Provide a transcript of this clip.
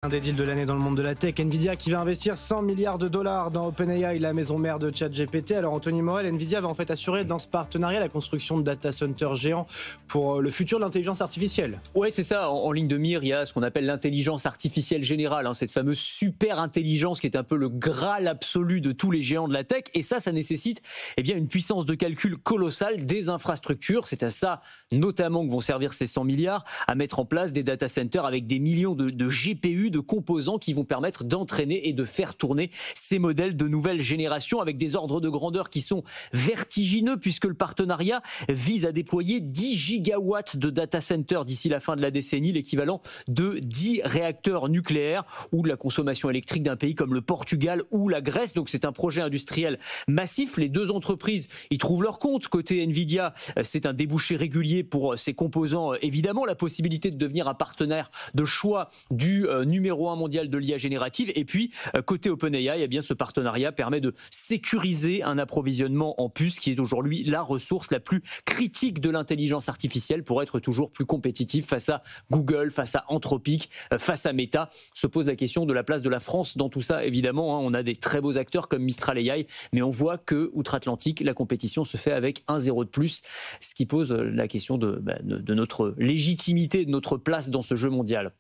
Un des deals de l'année dans le monde de la tech, Nvidia qui va investir 100 milliards de dollars dans OpenAI, la maison mère de ChatGPT. Alors Anthony Morel, Nvidia va en fait assurer dans ce partenariat la construction de data centers géants pour le futur de l'intelligence artificielle. Ouais, c'est ça. En ligne de mire, il y a ce qu'on appelle l'intelligence artificielle générale, cette fameuse super intelligence qui est un peu le graal absolu de tous les géants de la tech. Et ça nécessite une puissance de calcul colossale, des infrastructures. C'est à ça notamment que vont servir ces 100 milliards, à mettre en place des data centers avec des millions de GPU, de composants qui vont permettre d'entraîner et de faire tourner ces modèles de nouvelle génération avec des ordres de grandeur qui sont vertigineux puisque le partenariat vise à déployer 10 gigawatts de data centers d'ici la fin de la décennie, l'équivalent de 10 réacteurs nucléaires ou de la consommation électrique d'un pays comme le Portugal ou la Grèce. Donc c'est un projet industriel massif. Les deux entreprises y trouvent leur compte. Côté Nvidia, c'est un débouché régulier pour ses composants. Évidemment, la possibilité de devenir un partenaire de choix du numéro 1 mondial de l'IA générative. Et puis, côté OpenAI, ce partenariat permet de sécuriser un approvisionnement en puces qui est aujourd'hui la ressource la plus critique de l'intelligence artificielle pour être toujours plus compétitif face à Google, face à Anthropic, face à Meta. Se pose la question de la place de la France dans tout ça, évidemment. On a des très beaux acteurs comme Mistral AI, mais on voit que outre-Atlantique, la compétition se fait avec un zéro de plus, ce qui pose la question de notre légitimité, de notre place dans ce jeu mondial.